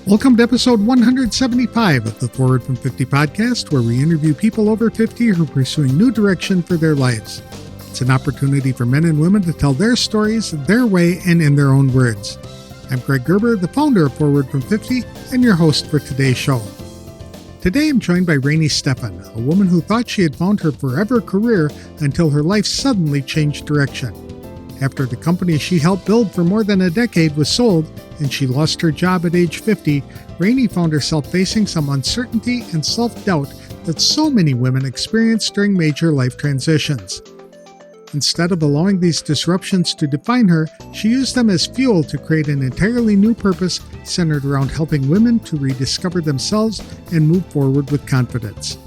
Welcome to episode 175 of the Forward from 50 podcast, where we interview people over 50 who are pursuing new direction for their lives. It's an opportunity for men and women to tell their stories their way and in their own words. I'm Greg Gerber, the founder of Forward from 50 and your host for today's show. Today I'm joined by Raini Steffens, a woman who thought she had found her forever career until her life suddenly changed direction. After the company she helped build for more than a decade was sold and she lost her job at age 50, Raini found herself facing some uncertainty and self-doubt that so many women experience during major life transitions. Instead of allowing these disruptions to define her, she used them as fuel to create an entirely new purpose centered around helping women to rediscover themselves and move forward with confidence.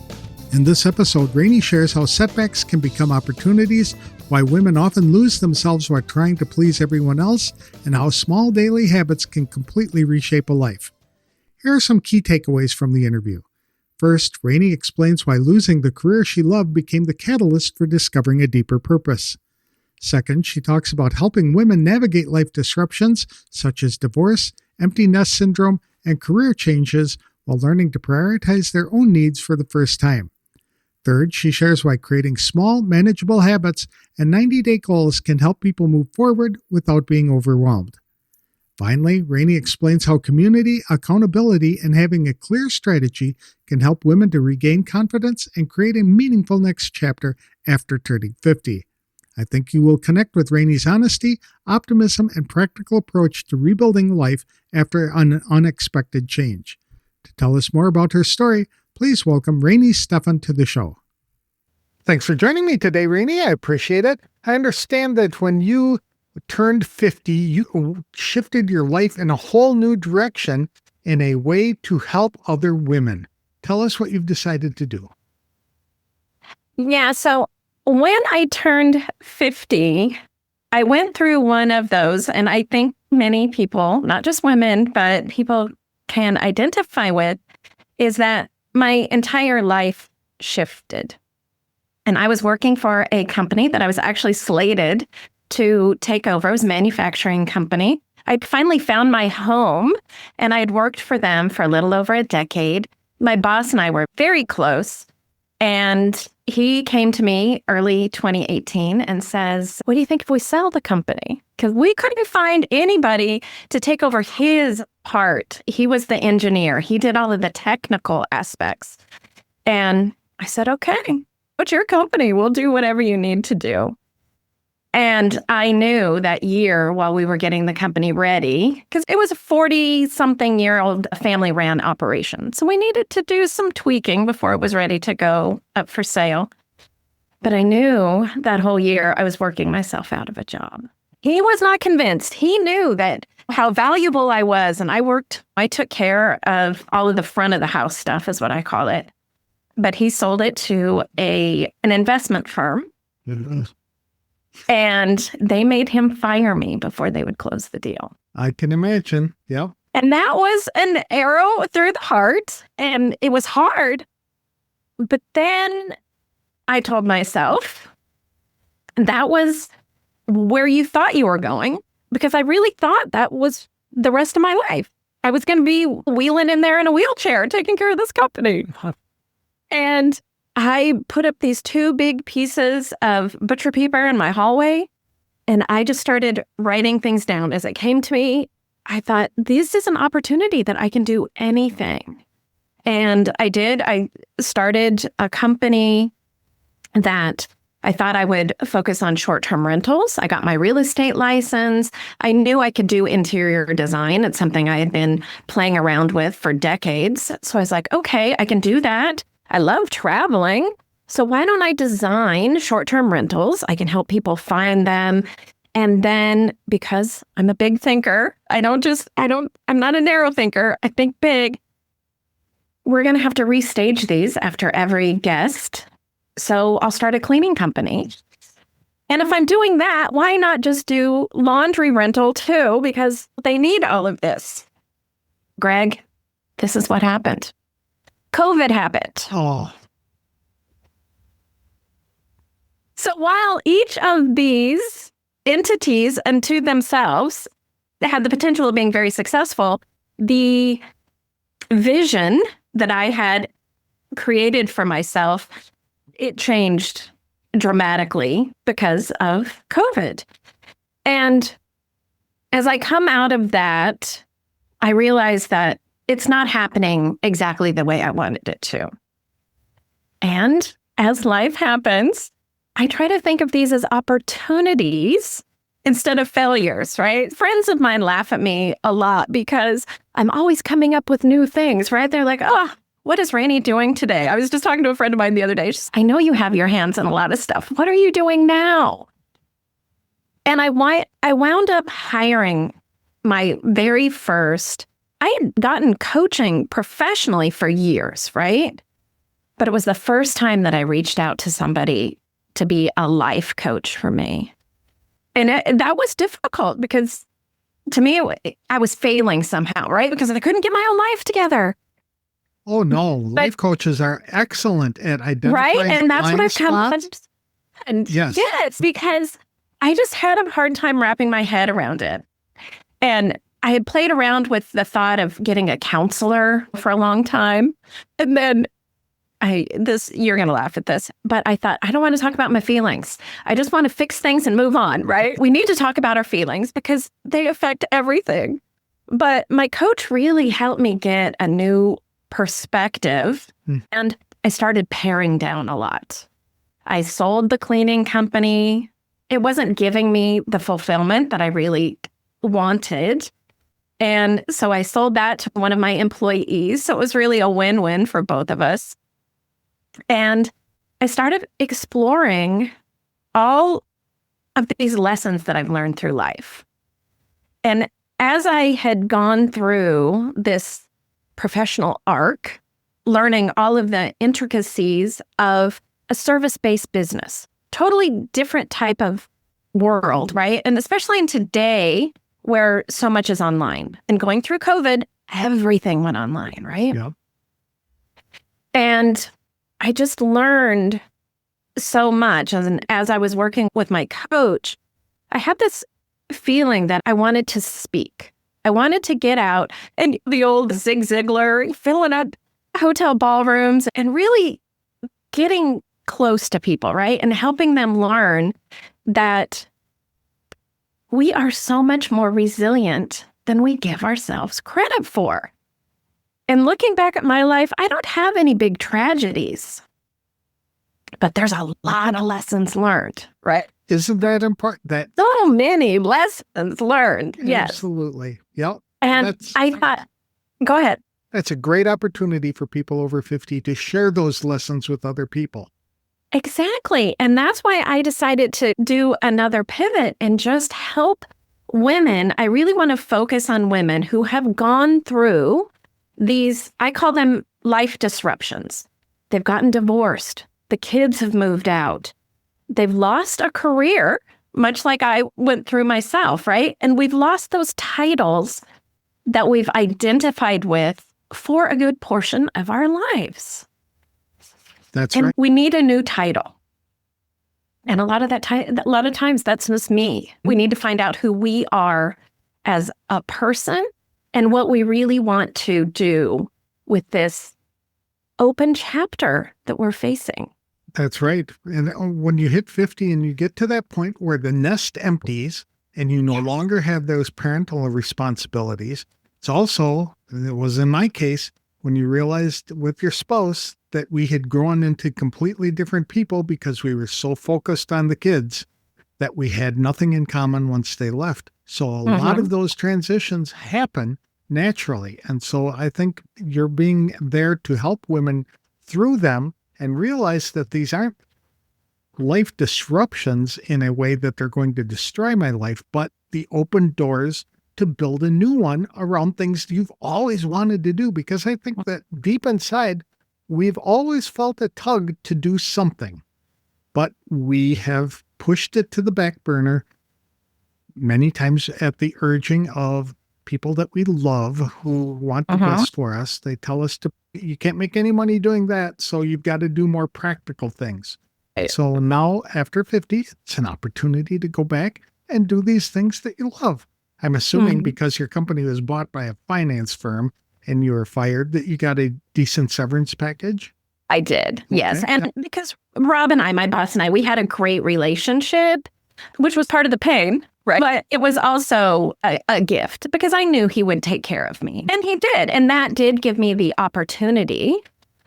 In this episode, Raini shares how setbacks can become opportunities, why women often lose themselves while trying to please everyone else, and how small daily habits can completely reshape a life. Here are some key takeaways from the interview. First, Raini explains why losing the career she loved became the catalyst for discovering a deeper purpose. Second, she talks about helping women navigate life disruptions such as divorce, empty nest syndrome, and career changes while learning to prioritize their own needs for the first time. Third, she shares why creating small, manageable habits and 90-day goals can help people move forward without being overwhelmed. Finally, Raini explains how community, accountability, and having a clear strategy can help women to regain confidence and create a meaningful next chapter after turning 50. I think you will connect with Raini's honesty, optimism, and practical approach to rebuilding life after an unexpected change. To tell us more about her story, please welcome Raini Steffens to the show. Thanks for joining me today, Raini. I appreciate it. I understand that when you turned 50, you shifted your life in a whole new direction in a way to help other women. Tell us what you've decided to do. Yeah, so when I turned 50, I went through one of those, and I think many people, not just women, but people can identify with, is that my entire life shifted. And I was working for a company that I was actually slated to take over. It was a manufacturing company. I'd finally found my home, and I had worked for them for a little over a decade. My boss and I were very close, and he came to me early 2018 and says, "What do you think if we sell the company?" Because we couldn't find anybody to take over his part. He was the engineer. He did all of the technical aspects. And I said, "Okay, it's your company. We'll do whatever you need to do." And I knew that year while we were getting the company ready, because it was a 40-something-year-old family-ran operation. So we needed to do some tweaking before it was ready to go up for sale. But I knew that whole year I was working myself out of a job. He was not convinced. He knew that how valuable I was. And I took care of all of the front of the house stuff, is what I call it. But he sold it to an investment firm. Mm-hmm. And they made him fire me before they would close the deal. I can imagine. Yeah. And that was an arrow through the heart. And it was hard. But then I told myself, that was where you thought you were going, because I really thought that was the rest of my life. I was going to be wheeling in there in a wheelchair, taking care of this company. And I put up these 2 big pieces of butcher paper in my hallway, and I just started writing things down as it came to me. I thought, this is an opportunity that I can do anything. And I did. I started a company that I thought I would focus on short-term rentals. I got my real estate license. I knew I could do interior design. It's something I had been playing around with for decades. So I was like, okay, I can do that. I love traveling. So why don't I design short-term rentals? I can help people find them. And then, because I'm a big thinker, I'm not a narrow thinker. I think big. We're going to have to restage these after every guest. So I'll start a cleaning company. And if I'm doing that, why not just do laundry rental too? Because they need all of this. Greg, this is what happened. COVID happened. Oh. So while each of these entities unto themselves had the potential of being very successful, the vision that I had created for myself, it changed dramatically because of COVID. And as I come out of that, I realized that it's not happening exactly the way I wanted it to. And as life happens, I try to think of these as opportunities instead of failures, right? Friends of mine laugh at me a lot because I'm always coming up with new things, right? They're like, oh, what is Raini doing today? I was just talking to a friend of mine the other day. She's, I know you have your hands in a lot of stuff. What are you doing now? And I wound up hiring my very first, I had gotten coaching professionally for years, right? But it was the first time that I reached out to somebody to be a life coach for me. And that was difficult because to me, I was failing somehow, right? Because I couldn't get my own life together. Oh, no. Life coaches are excellent at identifying right? And that's what I've come spots. and Yes. yes, because I just had a hard time wrapping my head around it. And I had played around with the thought of getting a counselor for a long time. And then you're going to laugh at this, but I thought, I don't want to talk about my feelings. I just want to fix things and move on, right? We need to talk about our feelings because they affect everything. But my coach really helped me get a new perspective. And I started paring down a lot. I sold the cleaning company. It wasn't giving me the fulfillment that I really wanted. And so I sold that to one of my employees. So it was really a win-win for both of us. And I started exploring all of these lessons that I've learned through life. And as I had gone through this professional arc, learning all of the intricacies of a service-based business, totally different type of world, right? And especially in today where so much is online. And going through COVID, everything went online, right? Yeah. And I just learned so much. As I was working with my coach, I had this feeling that I wanted to speak. I wanted to get out and the old Zig Ziglar, filling out hotel ballrooms and really getting close to people, right? And helping them learn that we are so much more resilient than we give ourselves credit for. And looking back at my life, I don't have any big tragedies, but there's a lot of lessons learned, right? Isn't that important? So many lessons learned. Yes. Absolutely. Yep. And I thought, go ahead. That's a great opportunity for people over 50 to share those lessons with other people. Exactly. And that's why I decided to do another pivot and just help women. I really want to focus on women who have gone through these, I call them life disruptions. They've gotten divorced. The kids have moved out. They've lost a career, much like I went through myself, right? And we've lost those titles that we've identified with for a good portion of our lives. That's and right. We need a new title. And a lot of times that's just me. We need to find out who we are as a person and what we really want to do with this open chapter that we're facing. That's right. And when you hit 50 and you get to that point where the nest empties and you no longer have those parental responsibilities, it's also, it was in my case, when you realized with your spouse that we had grown into completely different people because we were so focused on the kids that we had nothing in common once they left. So a lot of those transitions happen naturally. And so I think you're being there to help women through them and realize that these aren't life disruptions in a way that they're going to destroy my life, but the open doors to build a new one around things you've always wanted to do. Because I think that deep inside, we've always felt a tug to do something, but we have pushed it to the back burner many times at the urging of people that we love who want the best for us. They tell us you can't make any money doing that, so you've got to do more practical things. So now after 50, it's an opportunity to go back and do these things that you love. I'm assuming because your company was bought by a finance firm and you were fired, that you got a decent severance package? I did, yes. Okay. And because Rob and I, my boss and I, we had a great relationship, which was part of the pain, right? But it was also a gift because I knew he would take care of me. And he did. And that did give me the opportunity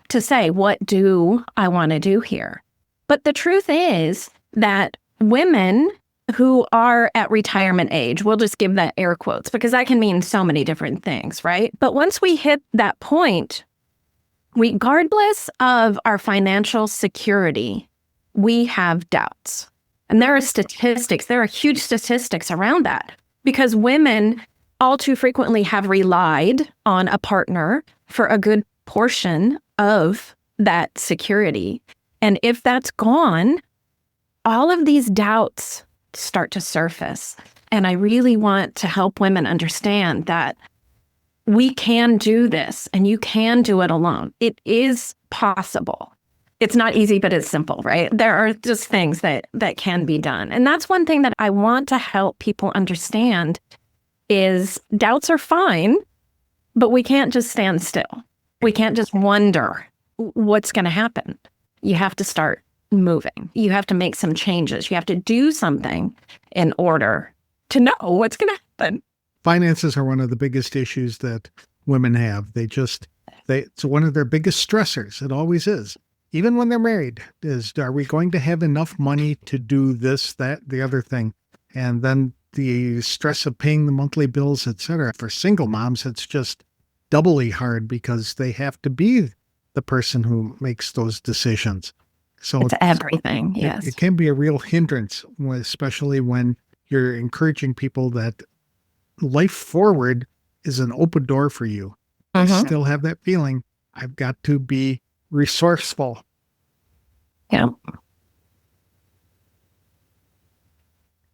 to say, what do I want to do here? But the truth is that women who are at retirement age, we'll just give that air quotes because that can mean so many different things, right? But once we hit that point, regardless of our financial security, we have doubts. And there are huge statistics around that because women all too frequently have relied on a partner for a good portion of that security. And if that's gone, all of these doubts start to surface. And I really want to help women understand that we can do this and you can do it alone. It is possible. It's not easy, but it's simple, right? There are just things that can be done. And that's one thing that I want to help people understand is doubts are fine, but we can't just stand still. We can't just wonder what's going to happen. You have to start moving. You have to make some changes. You have to do something in order to know what's going to happen. Finances are one of the biggest issues that women have. It's one of their biggest stressors. It always is. Even when they're married, are we going to have enough money to do this, that, the other thing? And then the stress of paying the monthly bills, etc. For single moms, it's just doubly hard because they have to be the person who makes those decisions. So it's everything, yes. It can be a real hindrance, especially when you're encouraging people that life forward is an open door for you. I still have that feeling. I've got to be resourceful. Yeah.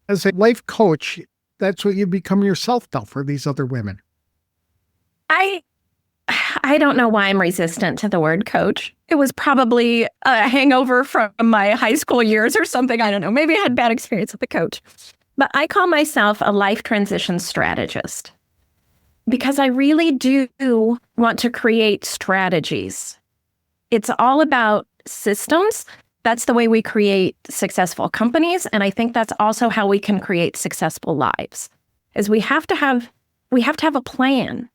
As a life coach, that's what you become yourself now for these other women. I don't know why I'm resistant to the word coach. It was probably a hangover from my high school years or something. I don't know. Maybe I had bad experience with a coach. But I call myself a life transition strategist because I really do want to create strategies. It's all about systems. That's the way we create successful companies. And I think that's also how we can create successful lives, is we have to have a plan.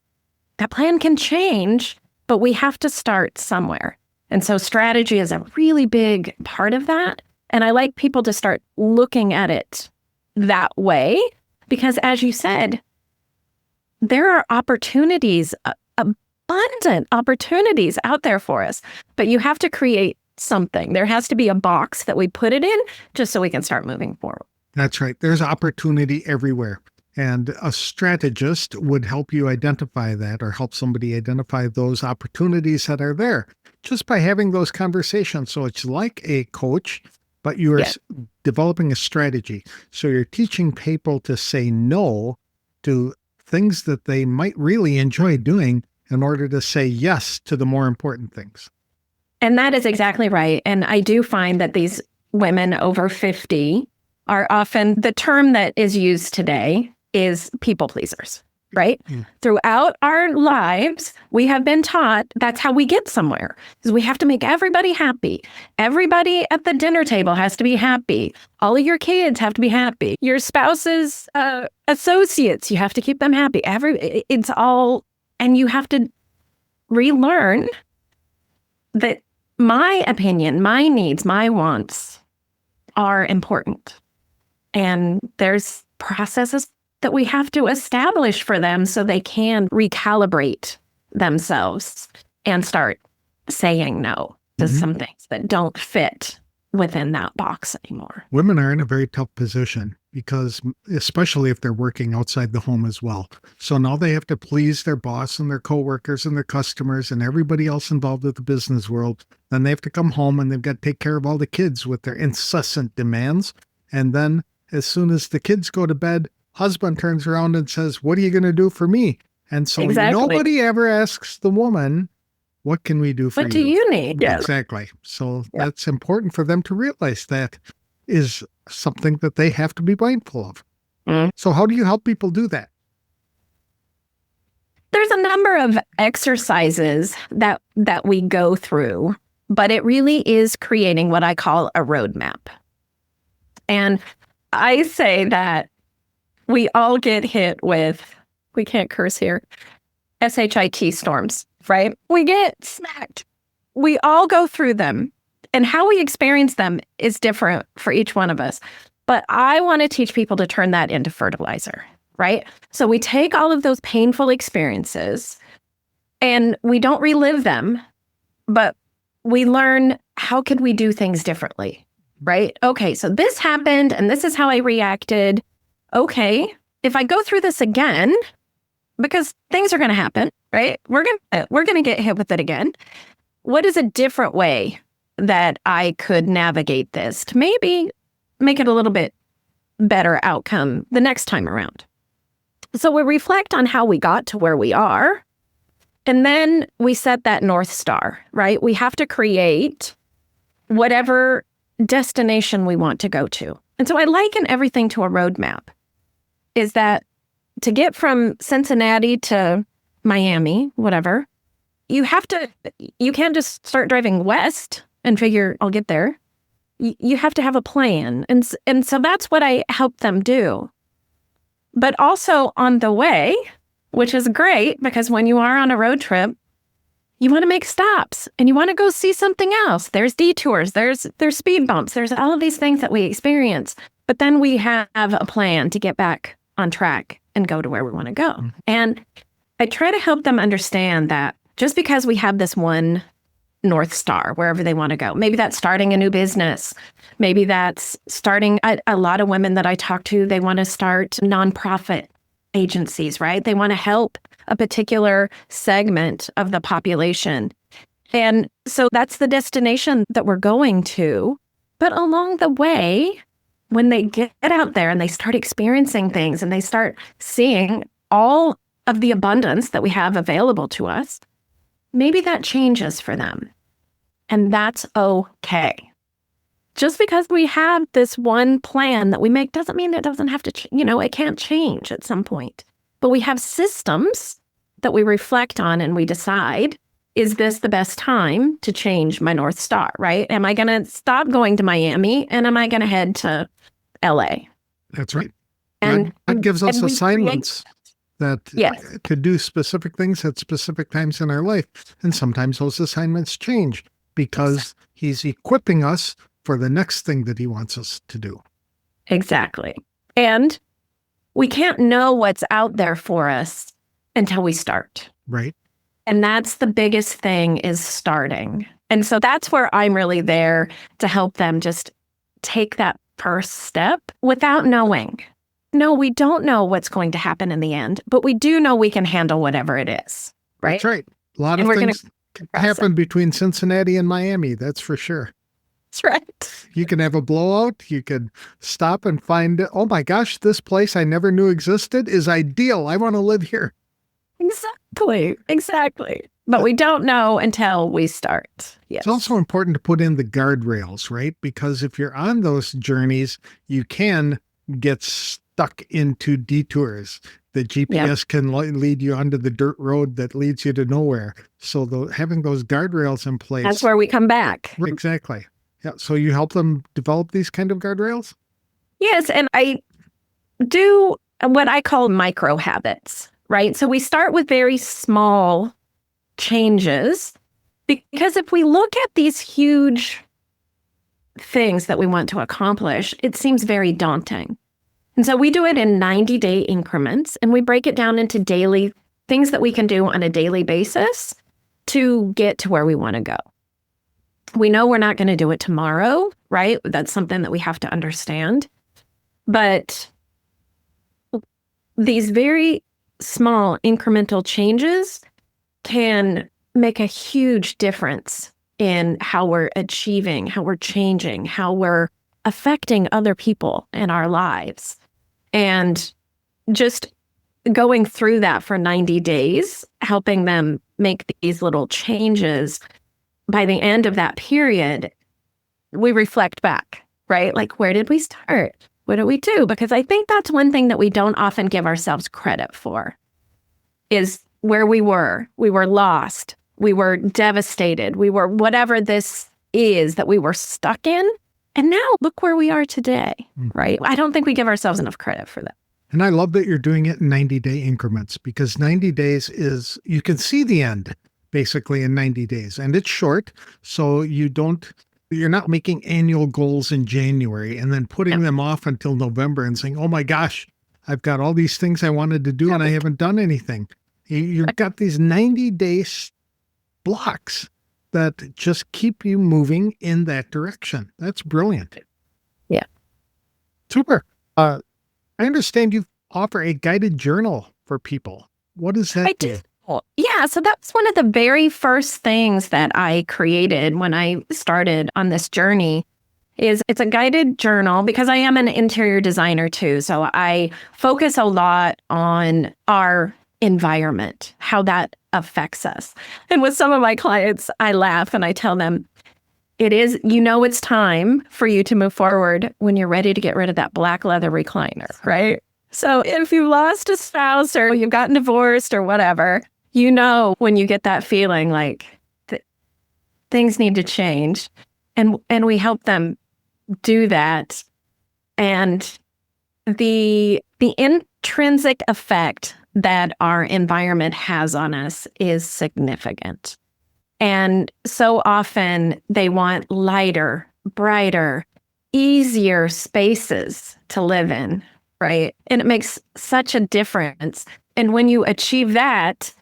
That plan can change, but we have to start somewhere. And so strategy is a really big part of that. And I like people to start looking at it that way, because as you said, there are opportunities, abundant opportunities out there for us, but you have to create something. There has to be a box that we put it in just so we can start moving forward. That's right. There's opportunity everywhere. And a strategist would help you identify that or help somebody identify those opportunities that are there just by having those conversations. So it's like a coach, but you are developing a strategy. So you're teaching people to say no to things that they might really enjoy doing in order to say yes to the more important things. And that is exactly right. And I do find that these women over 50 are often, the term that is used today is people pleasers, right? Throughout our lives, we have been taught that's how we get somewhere, is we have to make everybody happy. Everybody at the dinner table has to be happy. All of your kids have to be happy. Your spouse's associates, you have to keep them happy. It's all, and you have to relearn that my opinion, my needs, my wants are important. And there's processes that we have to establish for them so they can recalibrate themselves and start saying no to some things that don't fit within that box anymore. Women are in a very tough position because, especially if they're working outside the home as well. So now they have to please their boss and their coworkers and their customers and everybody else involved with the business world. Then they have to come home and they've got to take care of all the kids with their incessant demands. And then as soon as the kids go to bed, husband turns around and says, "What are you going to do for me?" And so nobody ever asks the woman, "What can we do for you? What do you need?" Yes. Exactly. So that's important for them to realize that is something that they have to be mindful of. So how do you help people do that? There's a number of exercises that we go through, but it really is creating what I call a roadmap. And I say that we all get hit with, we can't curse here, SHIT storms, right? We get smacked. We all go through them. And how we experience them is different for each one of us. But I want to teach people to turn that into fertilizer, right? So we take all of those painful experiences and we don't relive them, but we learn how could we do things differently, right? Okay, so this happened and this is how I reacted. Okay, if I go through this again, because things are going to happen, right? We're going to get hit with it again. What is a different way that I could navigate this to maybe make it a little bit better outcome the next time around? So we reflect on how we got to where we are, and then we set that North Star, right? We have to create whatever destination we want to go to. And so I liken everything to a roadmap, is that to get from Cincinnati to Miami, whatever, you can't just start driving west and figure I'll get there. You have to have a plan. And so that's what I help them do. But also on the way, which is great because when you are on a road trip, you want to make stops and you want to go see something else. There's detours, there's speed bumps, there's all of these things that we experience. But then we have a plan to get back on track and go to where we want to go. Mm-hmm. And I try to help them understand that just because we have this one North Star, wherever they want to go. Maybe that's starting a new business. Maybe that's starting, a lot of women that I talk to, they want to start nonprofit agencies, right? They want to help a particular segment of the population. And so that's the destination that we're going to. But along the way, when they get out there and they start experiencing things and they start seeing all of the abundance that we have available to us, maybe that changes for them. And that's okay. Just because we have this one plan that we make doesn't mean it doesn't have to, it can't change at some point. But we have systems that we reflect on and we decide, is this the best time to change my North Star, right? Am I going to stop going to Miami and am I going to head to LA? That's right. And that gives us assignments that could do specific things at specific times in our life. And sometimes those assignments change because he's equipping us for the next thing that he wants us to do. Exactly. And we can't know what's out there for us until we start. Right. And that's the biggest thing, is starting. And so that's where I'm really there to help them just take that first step without knowing. No, we don't know what's going to happen in the end, but we do know we can handle whatever it is, right? That's right. A lot of things happen between Cincinnati and Miami, that's for sure. That's right. You can have a blowout. You could stop and find, oh my gosh, this place I never knew existed is ideal. I want to live here. Exactly. But we don't know until we start. Yes. It's also important to put in the guardrails, right? Because if you're on those journeys, you can get stuck into detours. The GPS can lead you onto the dirt road that leads you to nowhere. So having those guardrails in place. That's where we come back. Exactly. Yeah. So you help them develop these kind of guardrails? Yes. And I do what I call micro habits, right? So we start with very small changes, because if we look at these huge things that we want to accomplish, it seems very daunting. And so we do it in 90-day increments, and we break it down into daily things that we can do on a daily basis to get to where we want to go. We know we're not going to do it tomorrow, right? That's something that we have to understand. But these very small incremental changes can make a huge difference in how we're achieving, how we're changing, how we're affecting other people in our lives. And just going through that for 90 days, helping them make these little changes, by the end of that period, we reflect back, right? Like, where did we start? What did we do? Because I think that's one thing that we don't often give ourselves credit for, is where we were. We were lost. We were devastated. We were whatever this is that we were stuck in. And now look where we are today, right? I don't think we give ourselves enough credit for that. And I love that you're doing it in 90-day increments, because 90 days is, you can see the end basically in 90 days, and it's short. So you're not making annual goals in January and then putting them off until November and saying, oh my gosh, I've got all these things I wanted to do and I haven't done anything. You've got these 90-day blocks that just keep you moving in that direction. That's brilliant. Yeah. Super. I understand you offer a guided journal for people. What does that do? Yeah, so that's one of the very first things that I created when I started on this journey. It's a guided journal because I am an interior designer too. So I focus a lot on our environment, how that affects us. And with some of my clients, I laugh and I tell them, it's time for you to move forward when you're ready to get rid of that black leather recliner, right? So if you lost a spouse or you've gotten divorced or whatever, when you get that feeling like things need to change, and we help them do that. And the intrinsic effect that our environment has on us is significant. And so often they want lighter, brighter, easier spaces to live in, right? And it makes such a difference. And when you achieve that,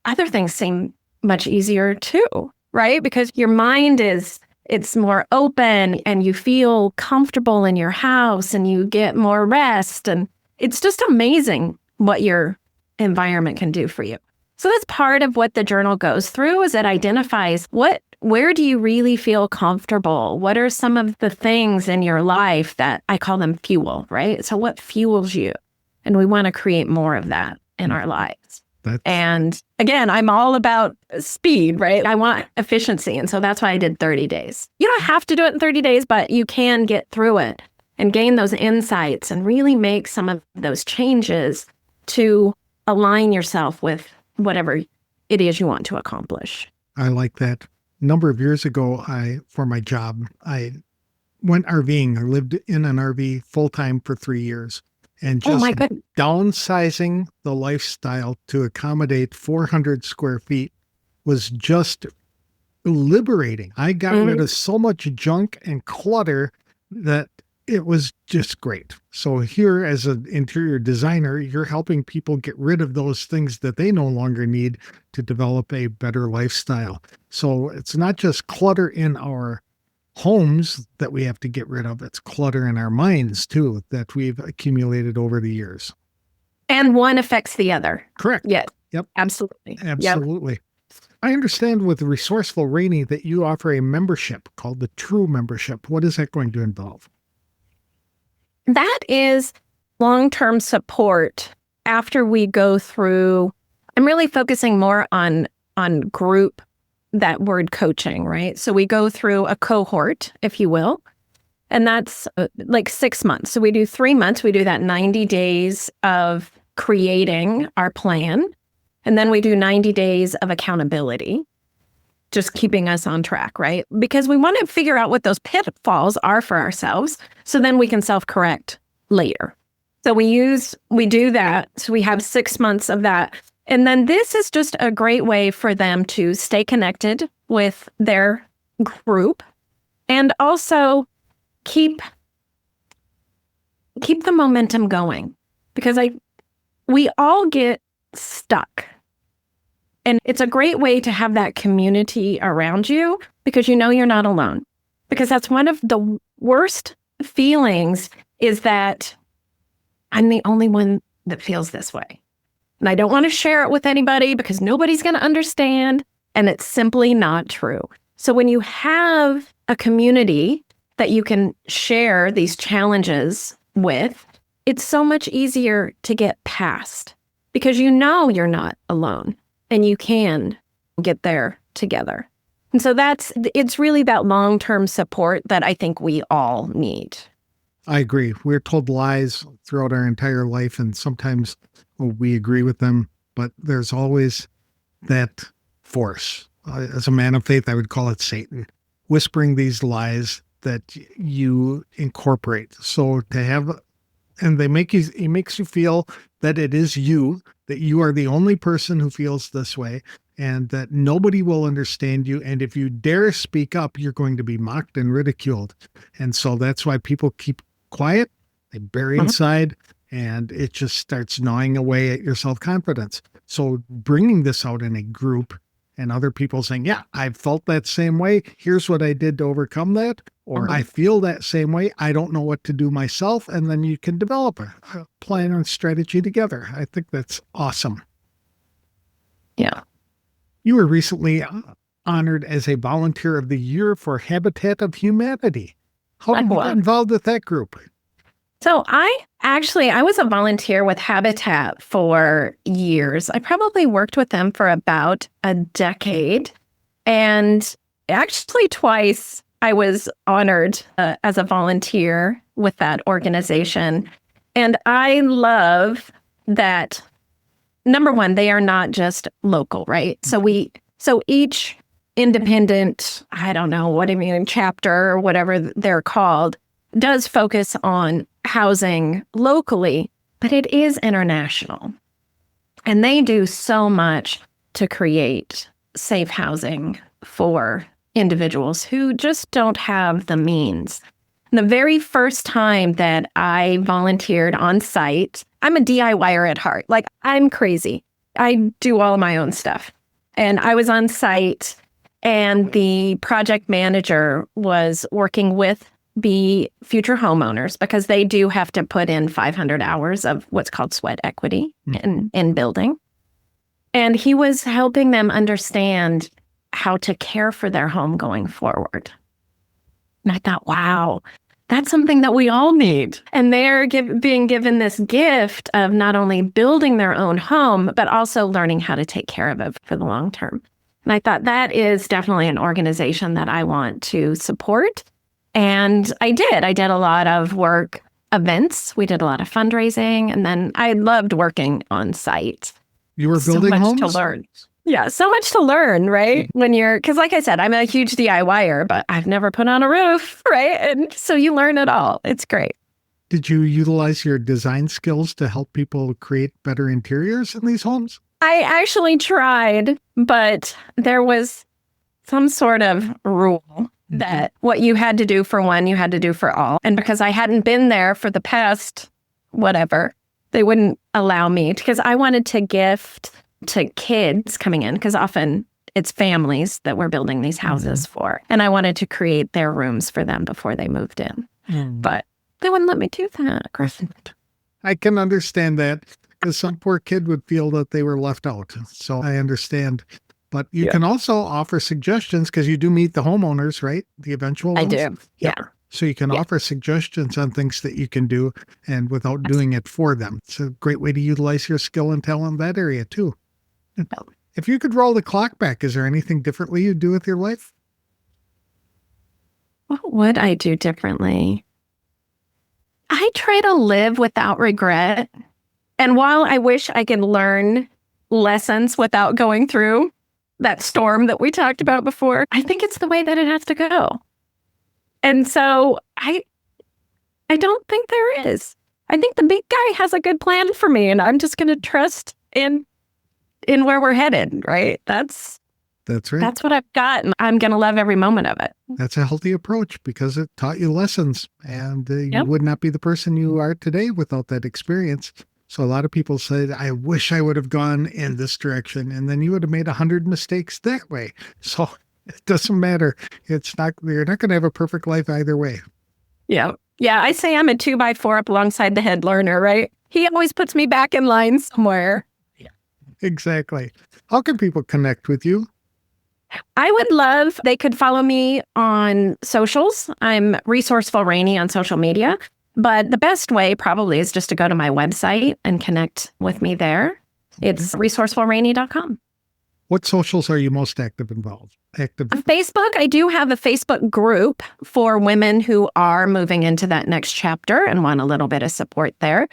other things seem much easier too, right? Because your mind it's more open and you feel comfortable in your house and you get more rest. And it's just amazing what your environment can do for you. So that's part of what the journal goes through, is it identifies where do you really feel comfortable? What are some of the things in your life that I call them fuel, right? So what fuels you? And we want to create more of that in our lives. And again, I'm all about speed, right? I want efficiency. And so that's why I did 30 days. You don't have to do it in 30 days, but you can get through it and gain those insights and really make some of those changes to align yourself with whatever it is you want to accomplish. I like that. A number of years ago, for my job, I went RVing. I lived in an RV full-time for 3 years. And just downsizing the lifestyle to accommodate 400 square feet was just liberating. I got rid of so much junk and clutter that it was just great. So here, as an interior designer, you're helping people get rid of those things that they no longer need to develop a better lifestyle. So it's not just clutter in our homes that we have to get rid of. It's clutter in our minds too that we've accumulated over the years. And one affects the other. Correct. Yeah. Yep. Absolutely. Absolutely. Yep. I understand with Resourceful Raini that you offer a membership called the True Membership. What is that going to involve? That is long-term support after we go through. I'm really focusing more on group, that word coaching, right? So we go through a cohort, if you will, and that's like 6 months. So we do 3 months. We do that 90 days of creating our plan. And then we do 90 days of accountability, just keeping us on track, right? Because we want to figure out what those pitfalls are for ourselves, so then we can self-correct later. So we do that. So we have 6 months of that. And then this is just a great way for them to stay connected with their group and also keep the momentum going, because we all get stuck. And it's a great way to have that community around you, because you're not alone. Because that's one of the worst feelings, is that I'm the only one that feels this way. And I don't want to share it with anybody because nobody's going to understand. And it's simply not true. So when you have a community that you can share these challenges with, it's so much easier to get past, because you're not alone and you can get there together. And so it's really that long-term support that I think we all need. I agree. We're told lies throughout our entire life, and sometimes we agree with them, but there's always that force. As a man of faith, I would call it Satan, whispering these lies that you incorporate. So to have, and it makes you feel that it is you, that you are the only person who feels this way, and that nobody will understand you. And if you dare speak up, you're going to be mocked and ridiculed. And so that's why people keep quiet, they bury inside, and it just starts gnawing away at your self-confidence. So bringing this out in a group and other people saying, yeah, I felt that same way. Here's what I did to overcome that. Or I feel that same way. I don't know what to do myself. And then you can develop a plan and strategy together. I think that's awesome. Yeah. You were recently honored as a Volunteer of the Year for Habitat of Humanity. How did you get involved with that group? So I was a volunteer with Habitat for years. I probably worked with them for about a decade. And actually twice I was honored as a volunteer with that organization. And I love that, number one, they are not just local, right? So each independent, I don't know, what I mean, chapter or whatever they're called, does focus on housing locally, but it is international. And they do so much to create safe housing for individuals who just don't have the means. The very first time that I volunteered on site, I'm a DIYer at heart. Like, I'm crazy. I do all of my own stuff. And I was on site, and the project manager was working with the future homeowners because they do have to put in 500 hours of what's called sweat equity in building. And he was helping them understand how to care for their home going forward. And I thought, wow, that's something that we all need. And they're being given this gift of not only building their own home, but also learning how to take care of it for the long term. And I thought that is definitely an organization that I want to support. And I did a lot of work events. We did a lot of fundraising. And then I loved working on site. You were building homes? So much to learn. Yeah, so much to learn, right? Because like I said, I'm a huge DIYer, but I've never put on a roof, right? And so you learn it all. It's great. Did you utilize your design skills to help people create better interiors in these homes? I actually tried, but there was some sort of rule that what you had to do for one, you had to do for all. And because I hadn't been there for the past, whatever, they wouldn't allow me, because I wanted to gift to kids coming in, because often it's families that we're building these houses for. And I wanted to create their rooms for them before they moved in. But they wouldn't let me do that, Griffin. I can understand that, because some poor kid would feel that they were left out. So I understand. But you can also offer suggestions, because you do meet the homeowners, right? The eventual ones. I do. Yeah. So you can offer suggestions on things that you can do, and without doing it for them. It's a great way to utilize your skill and talent in that area too. If you could roll the clock back, is there anything differently you'd do with your life? What would I do differently? I try to live without regret. And while I wish I could learn lessons without going through that storm that we talked about before, I think it's the way that it has to go. And so I don't think there is. I think the big guy has a good plan for me, and I'm just going to trust in where we're headed, right? That's right. That's what I've got, and I'm going to love every moment of it. That's a healthy approach, because it taught you lessons, and you would not be the person you are today without that experience. So a lot of people said, I wish I would have gone in this direction, and then you would have made 100 mistakes that way. So it doesn't matter. You're not going to have a perfect life either way. Yeah. Yeah. I say I'm a 2x4 up alongside the head learner, right? He always puts me back in line somewhere. Yeah. Exactly. How can people connect with you? I would love, they could follow me on socials. I'm Resourceful Raini on social media. But the best way probably is just to go to my website and connect with me there. It's resourcefulraini.com. What socials are you most involved? On Facebook, I do have a Facebook group for women who are moving into that next chapter and want a little bit of support there.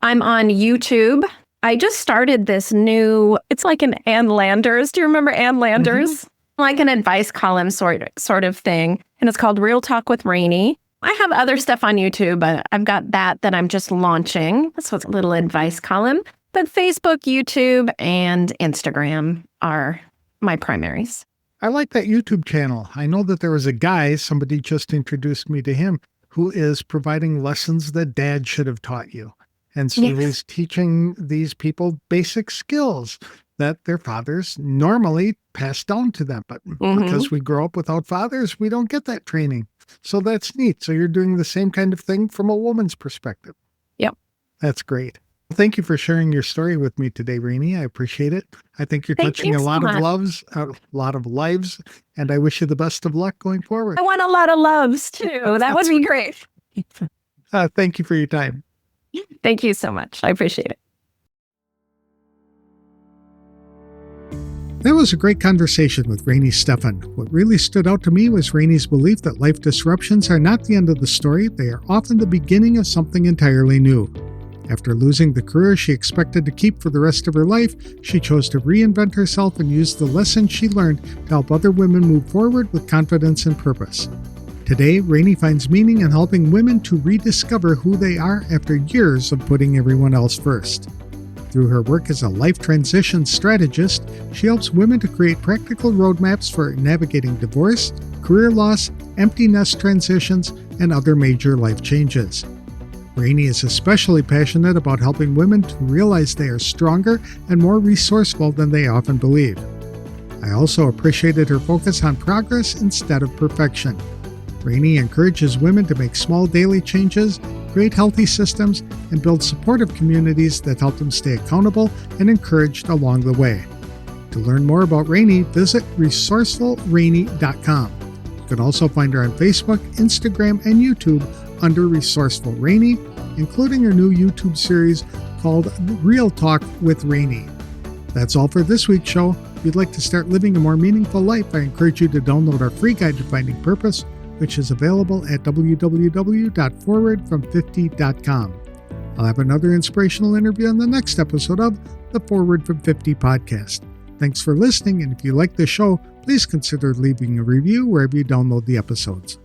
I'm on YouTube I just started this new, it's like an Ann Landers. Do you remember Ann Landers? Like an advice column sort of thing. And it's called Real Talk with Raini. I have other stuff on YouTube, but I've got that I'm just launching. This was a little advice column. But Facebook, YouTube, and Instagram are my primaries. I like that YouTube channel. I know that there was a guy, somebody just introduced me to him, who is providing lessons that dad should have taught you. And so he's teaching these people basic skills that their fathers normally pass down to them. But because we grow up without fathers, we don't get that training. So that's neat. So you're doing the same kind of thing from a woman's perspective. Yep. That's great. Thank you for sharing your story with me today, Raini. I appreciate it. I think you're touching a lot of lives, and I wish you the best of luck going forward. I want a lot of loves too. That would be great. Thank you for your time. Thank you so much. I appreciate it. That was a great conversation with Raini Steffens. What really stood out to me was Raini's belief that life disruptions are not the end of the story. They are often the beginning of something entirely new. After losing the career she expected to keep for the rest of her life, she chose to reinvent herself and use the lessons she learned to help other women move forward with confidence and purpose. Today, Raini finds meaning in helping women to rediscover who they are after years of putting everyone else first. Through her work as a life transition strategist, she helps women to create practical roadmaps for navigating divorce, career loss, empty nest transitions, and other major life changes. Raini is especially passionate about helping women to realize they are stronger and more resourceful than they often believe. I also appreciated her focus on progress instead of perfection. Raini encourages women to make small daily changes, create healthy systems, and build supportive communities that help them stay accountable and encouraged along the way. To learn more about Raini, visit resourcefulraini.com. You can also find her on Facebook, Instagram, and YouTube under Resourceful Raini, including her new YouTube series called Real Talk with Raini. That's all for this week's show. If you'd like to start living a more meaningful life, I encourage you to download our free guide to finding purpose, which is available at www.forwardfrom50.com. I'll have another inspirational interview on the next episode of the Forward from 50 podcast. Thanks for listening, and if you like the show, please consider leaving a review wherever you download the episodes.